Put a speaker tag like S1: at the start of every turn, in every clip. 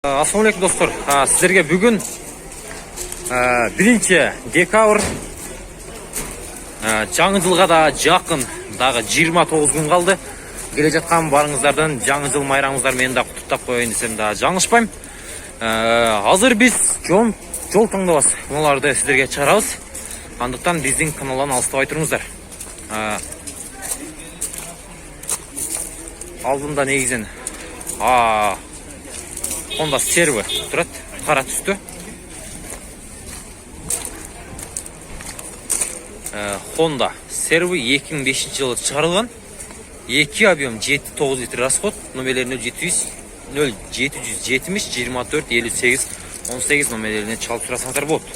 S1: Ассалаумалейкум достар. Сіздерге бүгін 1 декабрь жаңы жылға да жақын, дағы 29 күн қалды. Келе жатқан барыңыздардан жаңы жыл майрамыңыздар мені да құттықтап қояйын десем да жаңылышпаймын. Азыр біз жол таңдабыз. Оларды сіздерге шығарабыз. Андықтан біздің каналдан алыстабай тұрыңыздар. Алдында негізен Honda Servo тұрады, қара түсті. Honda Servo 2005 жылы шығарылған. 2 объем 7-9 литр расход. Номерлері 0770 24 58 18 номерлеріне чалып сұрасаңыздар болады.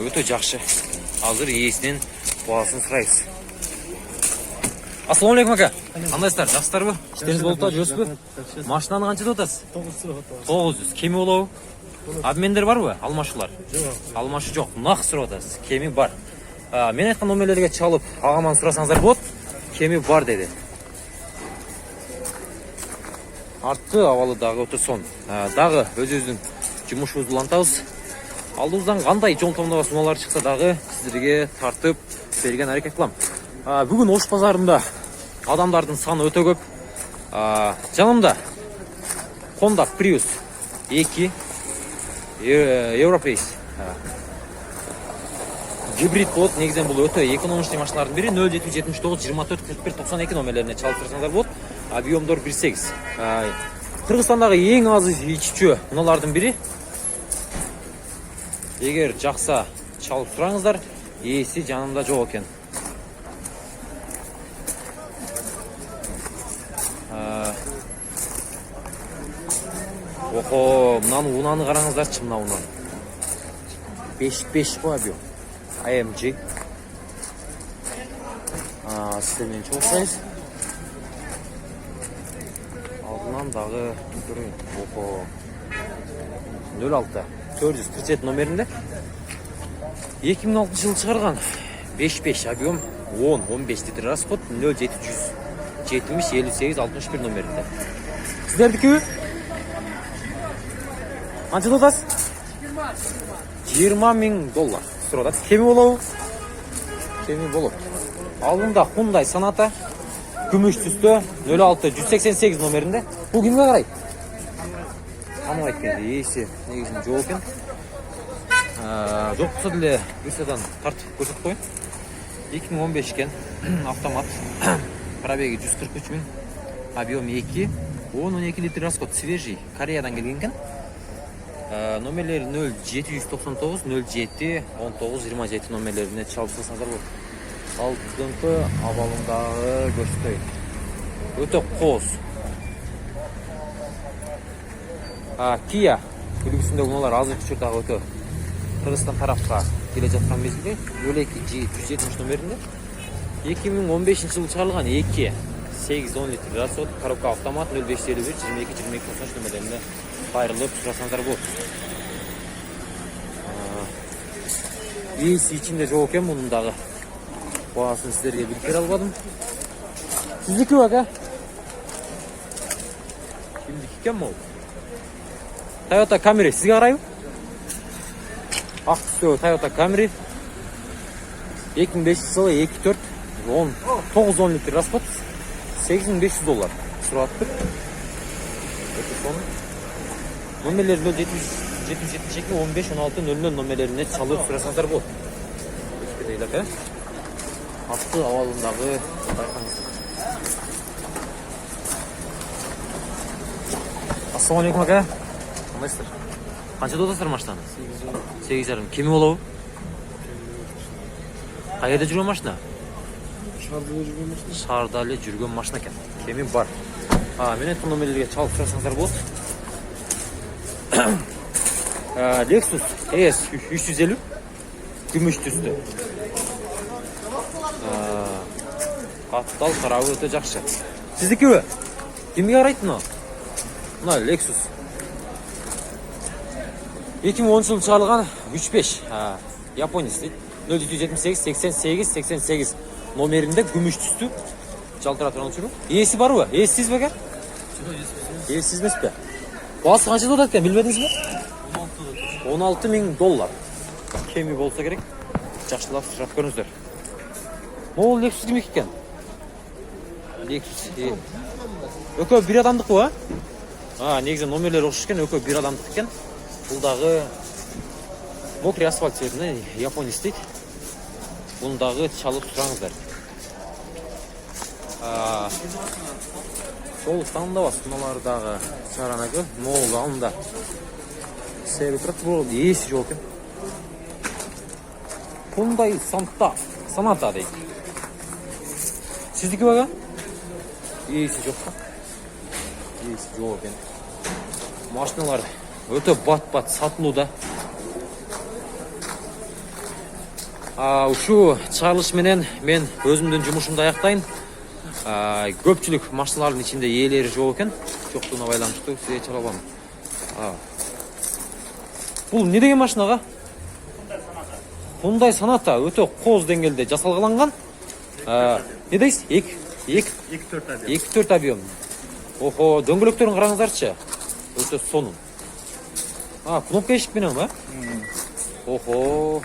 S1: Өте жақсы. Азыр иесінен бағасын сұрайсыз. Ассалаумалейкум ака. Қандайсыздар? Жақсылар бі? Іштеріңіз болып та жүрсіз бі? Машинаны қаншада отасыз? 900. Кеме олау? Обмендер бар бі? Алмашылар? Алмашы жоқ. Нақ сұрап отасыз. Кеме бар. Мен айтқан номерлерге чалып, ағаман сұрасаңыздар болады. Кеме бар деді. Артты авалы дағы өте сон. Дағы өз-өздің жұмышымызды лантауыз. Алдыңыздан қандай жол таңдауға сумалар шықса дағы сіздерге тартып берген әрекет қылам. Бүгін Ош базарында адамдардың саны өте көп. Жанымда Honda Prius 2 Европейс гибрид болады. Негізен бұл өте экономичный машиналардың бірі. 0779 24 41 92 номерлеріне чалып тұрсаңыздар болады. Объемдор 1.8. Қырғызстандағы ең азы иччө мыналардың бірі. Егер жақса чалып тұраңыздар, иесі жанымда жоқ екен. Мынаны унаны қараңыздаршы, мына унаны. 5 қой объем. AMG. Сіздермен çoğusайыз. Алдынан дағы көрін. 06 437 номерінде. 2006 жылы шығарған. 5 объем 10-15 литр расход. 0770 58 61 номерінде. Сіздердікі? Қаншада отасыз? $20 000 сұрады. Кеме болау? Кеме болып. Алдында Hyundai Sonata күміш түсті 06 188 номерінде. Бұл кімге қарайды? Қамыл айткенде есі негізін жоқ екен. Жоқ болса діле өсадан тартып көрсетіп қойын. 2015 екен. Автомат. Пробеги 143 000. Объем 2. 10-12 литр расход. Свежий. Кореядан келген екен. Номерлері 0799 07 19 27 номерлеріне чалып тұрсаңыздар болады. Алдыңғы авалындағы көрсетейін. Өте қос. Kia үлгісіндегі олар азыр күшірдағы өте Қырғызстан тарапқа келе жатқан мезгілде 02G170 номерінде 2015 жылы шығарылған 2 8-10 литр расход, коробка автомат 0551 22 22 93 номерлерінде қайрылып сұрасаңыздар болады. Иесі ішінде жоқ екен мұндағы. Бағасын сіздерге білдіре албадым. Сіздікі ака? Кімдікі екен бұл? Toyota Camry сізге қарайым? Ақ түсті Toyota Camry 2005 жылы 2.4 9-10 литр расход $8500 сұраттық. Номерлері 0772 15 16 00 номерлеріне чалып сұрасаңыздар болады. Өткедейлік, Ақты авалындағы байқаңыздар. Ассалаумалейкум ака. Қандайсыздар? Қаншада отасыздар машинаны? 8,5. Кеме болау? Қай жерде жүрген машина? Шардале жүрген машина екен. Кеме бар. Мен айтқан номерлерге чалып сұрасаңыздар болады. Lexus ES 350 күміш түсті. Қаттал қарауы өте жақсы. Сіздікі бі? Кемге қарайды мұны? Мұна Lexus 2010 жылы шығарылған 3.5 Японец дейді. 0778 88 88 номерінде күміш түсті. Жалтыра тұрған жүру. Есі бар бі? Ессіз бі? Ессіз емес пе? Басы қанша тұрады екен, білмедіңіз бе? 16 мың доллар. Кеми болса керек. Жақшылап сұрап көріңіздер. Ол Lexus кім екен? Lexus. Өкө бір адамдық қой, негізі номерлері ұқсас екен, өкө бір адамдық екен. Бұлдағы мокрый асфальт цветіне Япония істейді. Бұндағы чалып сұраңыздар. Сол таңда бас, мыналардағы шаранағы мол алында. Сәбі тұрып бұл есі жоқ екен. Hyundai Sonata дейді. Сіздікі баға? Есі жоқ па? Есі жоқ екен. Машиналар өте бат-бат сатылуда. Ушу чыгарылышменен мен өзімдің жұмышымды аяқтайын. Көпчүлүк машиналардын ичинде ээлери жок экен. Жоктугуна байланыштуу сизге чыга алам. Бул не деген машинага? Hyundai Sonata өтө кооз деңгээлде жасалган. Не дейсиз? 2.4 объем. Охо, дөңгөлөктөрүн караңыздарчы. Өтө сонун. Кнопка эшик менен ба? Охо.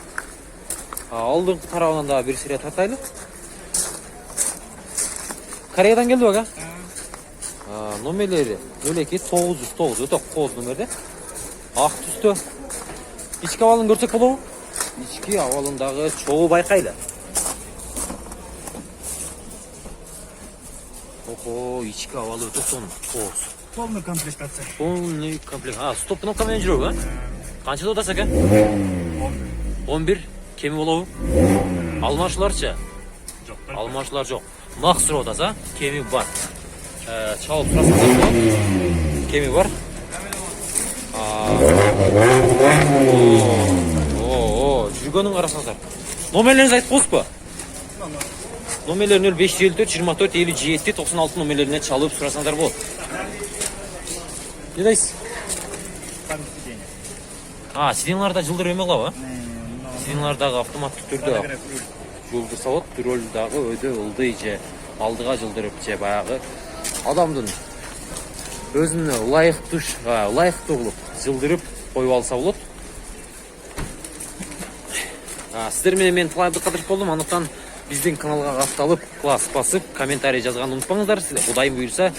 S1: Алдыңкы тарабынан да бир сирия тартайлы. Кореядан келди бага? Номерлери 02909 өтө кооз номерде. Ак түстө. Ички абалын көрсөк болобу? Ички абалындагы чогуу байкайлы. Охо, ички абалы өтө сонун, кооз.
S2: Полный комплектация.
S1: Полный комплект. Стоп кнопка менен жүрөбү, Канчада отасыз экен? 11. Кеми болобу? Алмашууларчы?
S2: Жок.
S1: Алмашуулар жок. Максыр отаса, кеми бар. Чалып сурасаңдар болот. Кеми бар. Жүргөнүн карасаңыздар. Номерлериңизди айтып коесузбу? Номерлер 0554 24 57 96 номерлерине чалып сурасаңдар болот. Не дейсиз? Сиденаларда жылдыр эме кылабы? Сиденалардагы автоматтык түрдө жылдырса болот, рөлдагы өйдө ылдый же алдыга жылдырып же баягы адамдын өзүнө ылайыктуу кылып жылдырып коюп алса болот. Сиздер менен мен талай кадырып болдум, андыктан биздин каналга катталып, класс басып, комментарий жазганды унутпаңыздар. Кудайым буйрса,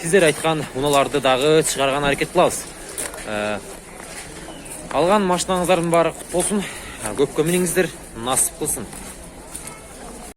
S1: сиздер айткан унааларды дагы чыгарган аракет кылабыз. Алган машинаңыздардын баары кут болсун. Көпкө миниңиздер, насып кылсын.